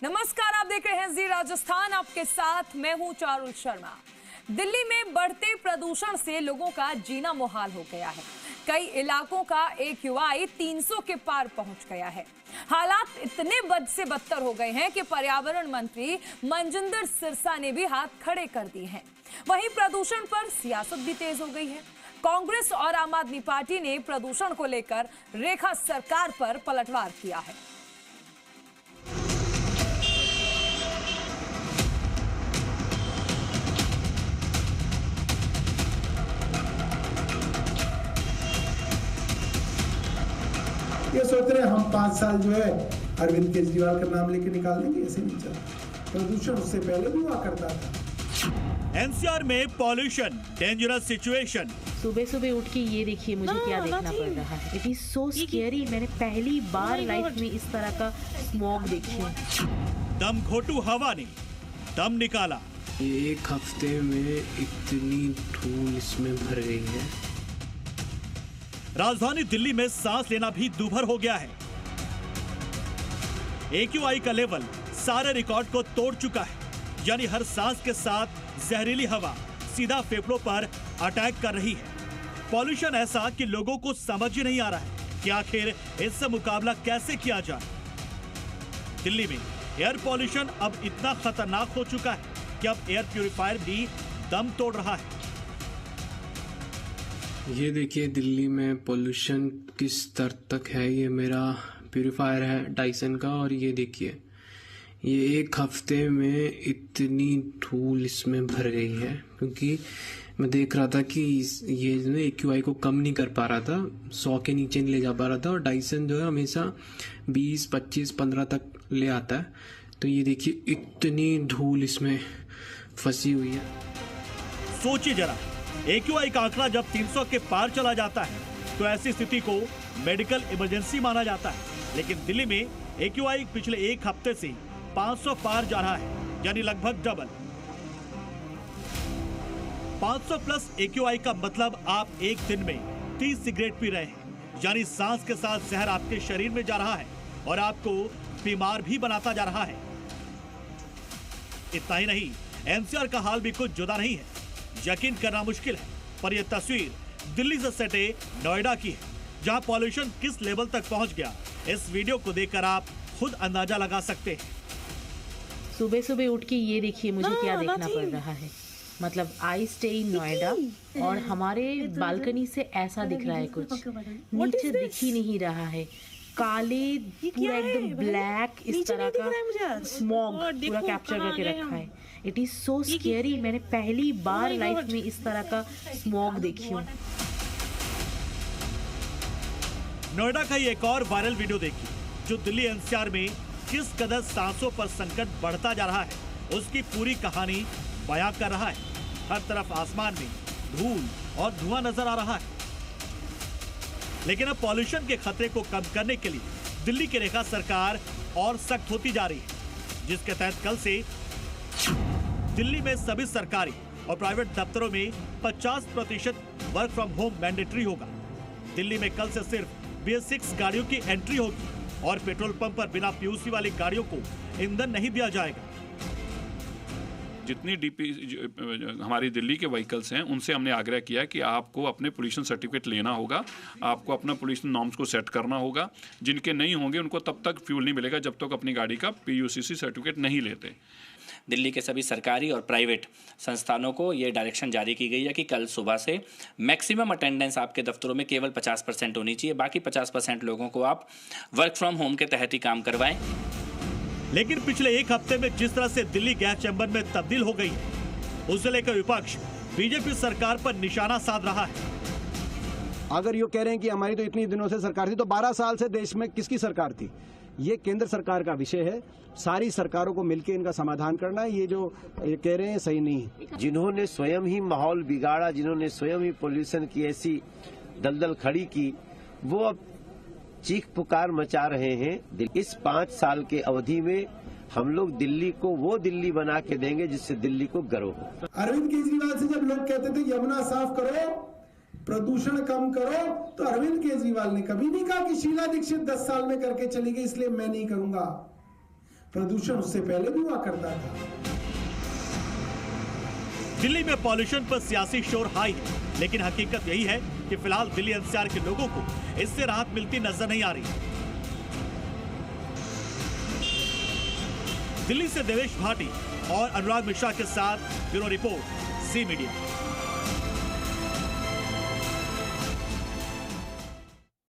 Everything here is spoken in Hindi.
नमस्कार, आप देख रहे हैं जी राजस्थान। आपके साथ मैं हूं चारुल शर्मा। दिल्ली में बढ़ते प्रदूषण से लोगों का जीना मुहाल हो गया है। कई इलाकों का AQI 300 के पार पहुंच गया है। हालात इतने बद से बदतर हो गए हैं कि पर्यावरण मंत्री मनजिंदर सिरसा ने भी हाथ खड़े कर दिए हैं। वहीं प्रदूषण पर सियासत भी तेज हो गई है। कांग्रेस और आम आदमी पार्टी ने प्रदूषण को लेकर रेखा सरकार पर पलटवार किया है। ये सोच रहे हैं हम 5 साल जो है अरविंद केजरीवाल का नाम लेके निकाल देंगे, ऐसे नहीं चलता। प्रदूषण उससे पहले भी हुआ करता था। एनसीआर में पॉल्यूशन डेंजरस सिचुएशन। सुबह सुबह उठ के ये देखिए मुझे क्या देखना पड़ रहा है। It is so scary. मैंने पहली बार लाइफ में इस तरह का स्मॉग देखी है। दम घोटू हवा ने दम निकाला। ये एक हफ्ते में इतनी धूल इसमें भर गई है। राजधानी दिल्ली में सांस लेना भी दूभर हो गया है। AQI का लेवल सारे रिकॉर्ड को तोड़ चुका है। यानी हर सांस के साथ जहरीली हवा सीधा फेफड़ों पर अटैक कर रही है। पॉल्यूशन ऐसा कि लोगों को समझ ही नहीं आ रहा है कि आखिर इससे मुकाबला कैसे किया जाए। दिल्ली में एयर पॉल्यूशन अब इतना खतरनाक हो चुका है कि अब एयर प्यूरिफायर भी दम तोड़ रहा है। ये देखिए दिल्ली में पोल्यूशन किस स्तर तक है। ये मेरा प्यूरिफायर है डाइसन का, और ये देखिए ये एक हफ्ते में इतनी धूल इसमें भर गई है। क्योंकि मैं देख रहा था कि ये जो है AQI को कम नहीं कर पा रहा था, 100 के नीचे नहीं ले जा पा रहा था। और डाइसन जो है हमेशा 20, 25, 15 तक ले आता है। तो ये देखिए इतनी धूल इसमें फंसी हुई है। सोचिए जरा, AQI का आंकड़ा जब 300 के पार चला जाता है तो ऐसी स्थिति को मेडिकल इमरजेंसी माना जाता है। लेकिन दिल्ली में AQI पिछले एक हफ्ते से 500 पार जा रहा है, यानी लगभग डबल। 500 प्लस AQI का मतलब आप एक दिन में 30 सिगरेट पी रहे हैं। यानी सांस के साथ जहर आपके शरीर में जा रहा है और आपको बीमार भी बनाता जा रहा है। इतना ही नहीं, NCR का हाल भी कुछ जुदा नहीं है। यकीन करना मुश्किल है, पर यह तस्वीर दिल्ली से सटे नोएडा की है, जहां पॉल्यूशन किस लेवल तक पहुंच गया। इस वीडियो को देखकर आप खुद अंदाजा लगा सकते हैं। सुबह सुबह उठ के ये देखिए मुझे क्या देखना पड़ रहा है। मतलब आई स्टे इन नोएडा और हमारे बालकनी से ऐसा दिख रहा है, कुछ नीचे दिख ही नहीं रहा है। काले पूरा एकदम ब्लैक इस तरह का स्मॉग पूरा कैप्चर करके रखा है। It is so scary. मैंने पहली बार लाइफ में इस तरह का स्मॉग देखी हूँ। नोएडा का ये एक और वायरल वीडियो देखिए, जो दिल्ली NCR में किस कदर सांसों पर संकट बढ़ता जा रहा है उसकी पूरी कहानी बयां कर रहा है। हर तरफ आसमान में धूल और धुआं नजर आ रहा है। लेकिन अब पॉल्यूशन के खतरे को कम करने के लिए दिल्ली की रेखा सरकार और सख्त होती जा रही है, जिसके तहत कल से दिल्ली में सभी सरकारी और प्राइवेट दफ्तरों में 50% वर्क फ्रॉम होम मैंडेटरी होगा। दिल्ली में कल से सिर्फ BS6 गाड़ियों की एंट्री होगी और पेट्रोल पंप पर बिना PUC वाली गाड़ियों को ईंधन नहीं दिया जाएगा। जितनी हमारी दिल्ली के व्हीकल्स हैं उनसे हमने आग्रह किया कि आपको अपने पोल्यूशन सर्टिफिकेट लेना होगा, आपको अपना पोल्यूशन नॉर्म्स को सेट करना होगा। जिनके नहीं होंगे उनको तब तक फ्यूल नहीं मिलेगा जब तक अपनी गाड़ी का PUCC सर्टिफिकेट नहीं लेते। दिल्ली के सभी सरकारी और प्राइवेट संस्थानों को ये डायरेक्शन जारी की गई है कि कल सुबह से मैक्सिमम अटेंडेंस आपके दफ्तरों में केवल 50% होनी चाहिए। बाकी 50% लोगों को आप वर्क फ्रॉम होम के तहत ही काम करवाएं। लेकिन पिछले एक हफ्ते में जिस तरह से दिल्ली गैस चैम्बर में तब्दील हो गई है, उसे लेकर विपक्ष बीजेपी सरकार पर निशाना साध रहा है। अगर ये कह रहे हैं कि हमारी तो इतनी दिनों से सरकार थी, तो 12 साल से देश में किसकी सरकार थी? ये केंद्र सरकार का विषय है। सारी सरकारों को मिलकर इनका समाधान करना है। ये जो ये कह रहे हैं सही नहीं है। जिन्होंने स्वयं ही माहौल बिगाड़ा, जिन्होंने स्वयं ही पोल्यूशन की ऐसी दलदल खड़ी की, वो अब चीख पुकार मचा रहे हैं। इस 5 साल के अवधि में हम लोग दिल्ली को वो दिल्ली बना के देंगे जिससे दिल्ली को गर्व हो। अरविंद केजरीवाल से जब लोग कहते थे यमुना साफ करो, प्रदूषण कम करो, तो अरविंद केजरीवाल ने कभी नहीं कहा कि शीला दीक्षित 10 साल में करके चली गई इसलिए मैं नहीं करूंगा। प्रदूषण उससे पहले भी हुआ करता था। दिल्ली में पॉल्यूशन पर सियासी शोर हाई है, लेकिन हकीकत यही है कि फिलहाल दिल्ली एनसीआर के लोगों को इससे राहत मिलती नजर नहीं आ रही। दिल्ली से देवेश भाटी और अनुराग मिश्रा के साथ ब्यूरो रिपोर्ट, ज़ी मीडिया।